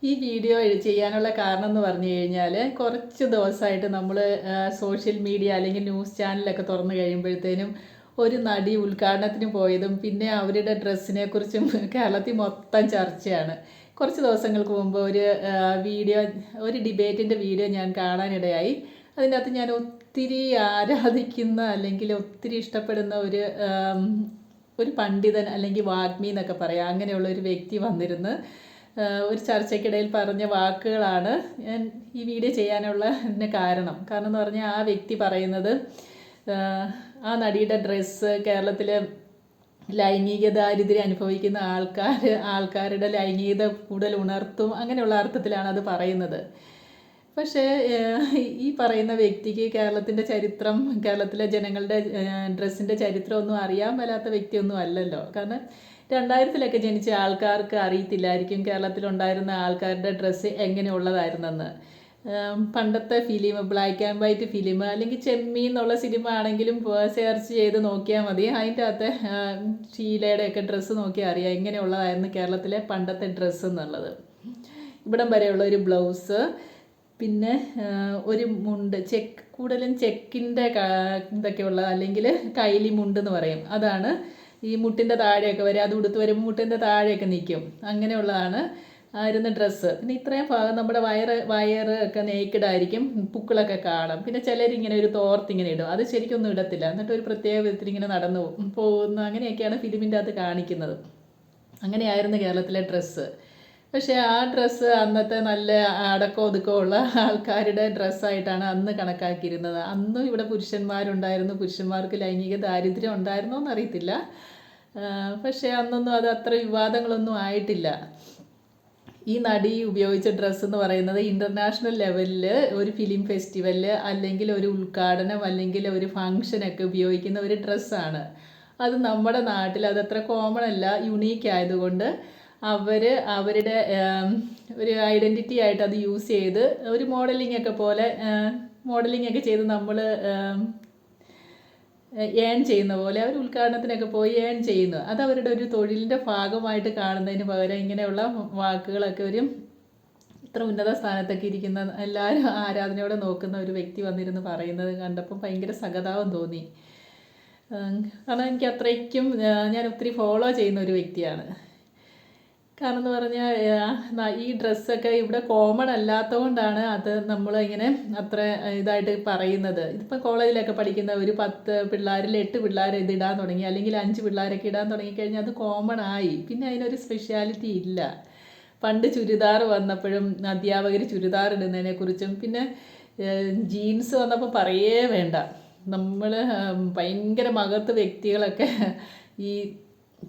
ഈ വീഡിയോ ചെയ്യാനുള്ള കാരണം എന്ന് പറഞ്ഞു കഴിഞ്ഞാൽ കുറച്ച് ദിവസമായിട്ട് നമ്മൾ സോഷ്യൽ മീഡിയ അല്ലെങ്കിൽ ന്യൂസ് ചാനലൊക്കെ തുറന്നു കഴിയുമ്പോഴത്തേനും ഒരു നടി ഉദ്ഘാടനത്തിന് പോയതും പിന്നെ അവരുടെ ഡ്രസ്സിനെ കുറിച്ചും കേരളത്തിൽ മൊത്തം ചർച്ചയാണ്. കുറച്ച് ദിവസങ്ങൾക്ക് മുമ്പ് വീഡിയോ ഒരു ഡിബേറ്റിൻ്റെ വീഡിയോ ഞാൻ കാണാനിടയായി. അതിൻ്റെ അകത്ത് ഞാൻ ഒത്തിരി ആരാധിക്കുന്ന അല്ലെങ്കിൽ ഒത്തിരി ഇഷ്ടപ്പെടുന്ന ഒരു പണ്ഡിതൻ അല്ലെങ്കിൽ വാഗ്മി എന്നൊക്കെ പറയാം, അങ്ങനെയുള്ള ഒരു വ്യക്തി വന്നിരുന്ന് ഒരു ചർച്ചയ്ക്കിടയിൽ പറഞ്ഞ വാക്കുകളാണ് ഞാൻ ഈ വീഡിയോ ചെയ്യാനുള്ള കാരണം എന്ന് പറഞ്ഞാൽ ആ വ്യക്തി പറയുന്നത് ആ നടിയുടെ ഡ്രസ്സ് കേരളത്തിലെ ലൈംഗിക ദാരിദ്ര്യം അനുഭവിക്കുന്ന ആൾക്കാരുടെ ലൈംഗികത കൂടുതൽ ഉണർത്തും, അങ്ങനെയുള്ള അർത്ഥത്തിലാണ് അത് പറയുന്നത്. പക്ഷേ ഈ പറയുന്ന വ്യക്തിക്ക് കേരളത്തിൻ്റെ ചരിത്രം, കേരളത്തിലെ ജനങ്ങളുടെ ഡ്രസ്സിൻ്റെ ചരിത്രമൊന്നും അറിയാൻ മേലാത്ത വ്യക്തിയൊന്നും അല്ലല്ലോ. കാരണം 2000-ലൊക്കെ ജനിച്ച ആൾക്കാർക്ക് അറിയത്തില്ലായിരിക്കും കേരളത്തിലുണ്ടായിരുന്ന ആൾക്കാരുടെ ഡ്രസ്സ് എങ്ങനെയുള്ളതായിരുന്നെന്ന്. പണ്ടത്തെ film, black and white film അല്ലെങ്കിൽ ചെമ്മീൻ എന്നുള്ള സിനിമ ആണെങ്കിലും സെർച്ച് ചെയ്ത് നോക്കിയാൽ മതി. അതിൻ്റെ അകത്തെ ഷീലയുടെയൊക്കെ ഡ്രസ്സ് നോക്കിയാൽ അറിയാം എങ്ങനെയുള്ളതായിരുന്നു കേരളത്തിലെ പണ്ടത്തെ ഡ്രസ്സ് എന്നുള്ളത്. ഇവിടം വരെയുള്ള ഒരു ബ്ലൗസ്, പിന്നെ ഒരു മുണ്ട്, കൂടുതലും ചെക്കിൻ്റെ ഇതൊക്കെയുള്ള അല്ലെങ്കിൽ കൈലി മുണ്ടെന്ന് പറയും, അതാണ് ഈ മുട്ടിൻ്റെ താഴെയൊക്കെ വരെ, അത് ഉടുത്ത് വരുമ്പോൾ മുട്ടിൻ്റെ താഴെയൊക്കെ നിൽക്കും, അങ്ങനെയുള്ളതാണ് ആയിരുന്ന ഡ്രസ്സ്. പിന്നെ ഇത്രയും ഭാഗം നമ്മുടെ വയറ് ഒക്കെ നേക്കിഡായിരിക്കും, പുക്കിളൊക്കെ കാണാം. പിന്നെ ചിലരിങ്ങനെ ഒരു തോർത്തിങ്ങനെ ഇടും, അത് ശരിക്കൊന്നും ഇടത്തില്ല, എന്നിട്ട് ഒരു പ്രത്യേക വിധത്തിൽ ഇങ്ങനെ നടന്നു പോകുന്നു, അങ്ങനെയൊക്കെയാണ് ഫിലിമിൻ്റെ അകത്ത് കാണിക്കുന്നത്. അങ്ങനെയായിരുന്നു കേരളത്തിലെ ഡ്രസ്സ്. പക്ഷേ ആ ഡ്രസ്സ് അന്നത്തെ നല്ല അടക്കോ ഒതുക്കോ ഉള്ള ആൾക്കാരുടെ ഡ്രസ്സായിട്ടാണ് അന്ന് കണക്കാക്കിയിരുന്നത്. അന്നും ഇവിടെ പുരുഷന്മാരുണ്ടായിരുന്നു, പുരുഷന്മാർക്ക് ലൈംഗിക ദാരിദ്ര്യം ഉണ്ടായിരുന്നോ എന്നറിയത്തില്ല. പക്ഷേ അന്നൊന്നും അത് അത്ര വിവാദങ്ങളൊന്നും ആയിട്ടില്ല. ഈ നടി ഉപയോഗിച്ച ഡ്രസ്സ് എന്ന് പറയുന്നത് ഇൻ്റർനാഷണൽ ലെവലിൽ ഒരു ഫിലിം ഫെസ്റ്റിവലിൽ അല്ലെങ്കിൽ ഒരു ഉദ്ഘാടനം അല്ലെങ്കിൽ ഒരു ഫങ്ഷനൊക്കെ ഉപയോഗിക്കുന്ന ഒരു ഡ്രസ്സാണ്. അത് നമ്മുടെ നാട്ടിൽ അതത്ര കോമൺ അല്ല, യുണീക്ക് ആയതുകൊണ്ട് അവരുടെ ഒരു ഐഡൻറ്റിറ്റി ആയിട്ട് അത് യൂസ് ചെയ്ത് ഒരു മോഡലിംഗ് ഒക്കെ ചെയ്ത് നമ്മൾ ഏൺ ചെയ്യുന്ന പോലെ അവർ ഉദ്ഘാടനത്തിനൊക്കെ പോയി ഏൺ ചെയ്യുന്നു. അത് അവരുടെ ഒരു തൊഴിലിൻ്റെ ഭാഗമായിട്ട് കാണുന്നതിന് പകരം ഇങ്ങനെയുള്ള വാക്കുകളൊക്കെ ഇത്ര ഉന്നത സ്ഥാനത്തൊക്കെ ഇരിക്കുന്ന എല്ലാവരും ആരാധനയോടെ നോക്കുന്ന ഒരു വ്യക്തി വന്നിരുന്ന് പറയുന്നത് കണ്ടപ്പോൾ ഭയങ്കര സഹതാപം തോന്നി. കാരണം എനിക്ക് അത്രയ്ക്കും ഞാൻ ഒത്തിരി ഫോളോ ചെയ്യുന്ന ഒരു വ്യക്തിയാണ്. കാരണം എന്ന് പറഞ്ഞാൽ ഈ ഡ്രസ്സൊക്കെ ഇവിടെ കോമൺ അല്ലാത്തതുകൊണ്ടാണ് അത് നമ്മളിങ്ങനെ അത്ര ഇതായിട്ട് പറയുന്നത്. ഇതിപ്പോൾ കോളേജിലൊക്കെ പഠിക്കുന്ന ഒരു 10 പിള്ളേരിൽ 8 പിള്ളേർ ഇതിടാൻ തുടങ്ങി, അല്ലെങ്കിൽ 5 പിള്ളേരൊക്കെ ഇടാൻ തുടങ്ങിക്കഴിഞ്ഞാൽ അത് കോമൺ ആയി, പിന്നെ അതിനൊരു സ്പെഷ്യാലിറ്റി ഇല്ല. പണ്ട് ചുരിദാർ വന്നപ്പോഴും അധ്യാപകർ ചുരിദാർ ഇടുന്നതിനെക്കുറിച്ചും, പിന്നെ ജീൻസ് വന്നപ്പോൾ പറയേ വേണ്ട, നമ്മൾ ഭയങ്കര മകത്ത് വ്യക്തികളൊക്കെ ഈ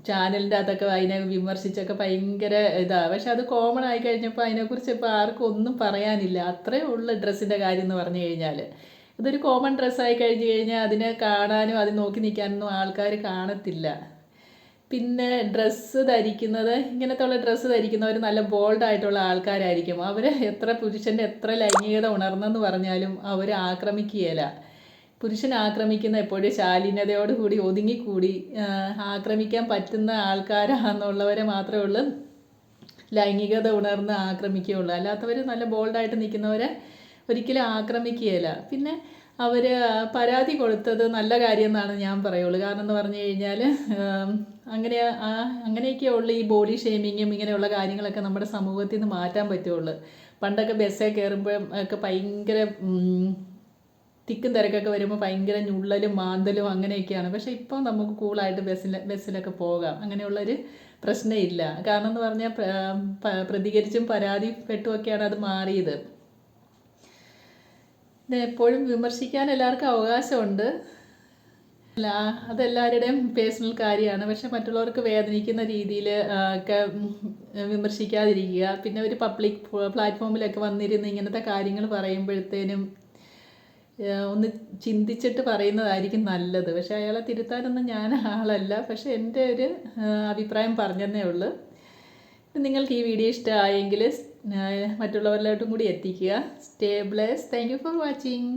ചാനലിൻ്റെ അകത്തൊക്കെ അതിനെ വിമർശിച്ചൊക്കെ ഭയങ്കര ഇതാണ്. പക്ഷെ അത് കോമൺ ആയി കഴിഞ്ഞപ്പോൾ അതിനെക്കുറിച്ച് ഇപ്പോൾ ആർക്കും ഒന്നും പറയാനില്ല. അത്രയേ ഉള്ളൂ ഡ്രസ്സിൻ്റെ കാര്യം എന്ന് പറഞ്ഞു കഴിഞ്ഞാൽ. ഇതൊരു കോമൺ ഡ്രസ്സായി കഴിഞ്ഞ് കഴിഞ്ഞാൽ അതിനെ കാണാനും അത് നോക്കി നിൽക്കാനൊന്നും ആൾക്കാർ കാണത്തില്ല. പിന്നെ ഡ്രസ്സ് ധരിക്കുന്നത്, ഇങ്ങനത്തെ ഉള്ള ഡ്രസ്സ് ധരിക്കുന്നവർ നല്ല ബോൾഡായിട്ടുള്ള ആൾക്കാരായിരിക്കും. അവർ പുരുഷൻ്റെ എത്ര ലൈംഗികത ഉണർന്നെന്ന് പറഞ്ഞാലും അവർ ആക്രമിക്കുകയില്ല. പുരുഷൻ ആക്രമിക്കുന്ന എപ്പോഴും ശാലീനതയോടുകൂടി ഒതുങ്ങിക്കൂടി ആക്രമിക്കാൻ പറ്റുന്ന ആൾക്കാരാണെന്നുള്ളവരെ മാത്രമേ ഉള്ളൂ ലൈംഗികത ഉണർന്ന് ആക്രമിക്കുകയുള്ളൂ. അല്ലാത്തവർ നല്ല ബോൾഡായിട്ട് നിൽക്കുന്നവരെ ഒരിക്കലും ആക്രമിക്കുകയില്ല. പിന്നെ അവർ പരാതി കൊടുത്തത് നല്ല കാര്യം എന്നാണ് ഞാൻ പറയുള്ളൂ. കാരണം എന്ന് പറഞ്ഞു കഴിഞ്ഞാൽ അങ്ങനെയൊക്കെ ഉള്ള ഈ ബോഡി ഷെയ്മിങ്ങും ഇങ്ങനെയുള്ള കാര്യങ്ങളൊക്കെ നമ്മുടെ സമൂഹത്തിൽ നിന്ന് മാറ്റാൻ പറ്റുള്ളൂ. പണ്ടൊക്കെ ബസ്സിൽ കയറുമ്പോഴും ഒക്കെ ഭയങ്കര തിക്കും തിരക്കൊക്കെ വരുമ്പോൾ ഭയങ്കര ഞുള്ളലും മാന്തലും അങ്ങനെയൊക്കെയാണ്. പക്ഷേ ഇപ്പോൾ നമുക്ക് കൂളായിട്ട് ബസ്സിലൊക്കെ പോകാം, അങ്ങനെയുള്ളൊരു പ്രശ്നമില്ല. കാരണം എന്ന് പറഞ്ഞാൽ പ്രതികരിച്ചും പരാതിപ്പെട്ടുമൊക്കെയാണ് അത് മാറിയത്. എപ്പോഴും വിമർശിക്കാൻ എല്ലാവർക്കും അവകാശമുണ്ട്, അതെല്ലാവരുടെയും പേഴ്സണൽ കാര്യമാണ്. പക്ഷെ മറ്റുള്ളവർക്ക് വേദനിക്കുന്ന രീതിയിൽ ഒക്കെ വിമർശിക്കാതിരിക്കുക. പിന്നെ ഒരു പബ്ലിക് പ്ലാറ്റ്ഫോമിലൊക്കെ വന്നിരുന്ന് ഇങ്ങനത്തെ കാര്യങ്ങൾ പറയുമ്പോഴത്തേനും ഒന്ന് ചിന്തിച്ചിട്ട് പറയുന്നതായിരിക്കും നല്ലത്. പക്ഷെ അയാളെ തിരുത്താനൊന്നും ഞാൻ ആളല്ല, പക്ഷെ എൻ്റെ ഒരു അഭിപ്രായം പറഞ്ഞതേ ഉള്ളൂ. നിങ്ങൾക്ക് ഈ വീഡിയോ ഇഷ്ടമായെങ്കിൽ മറ്റുള്ളവരിലോട്ടും കൂടി എത്തിക്കുക. Stay blessed. Thank you for watching.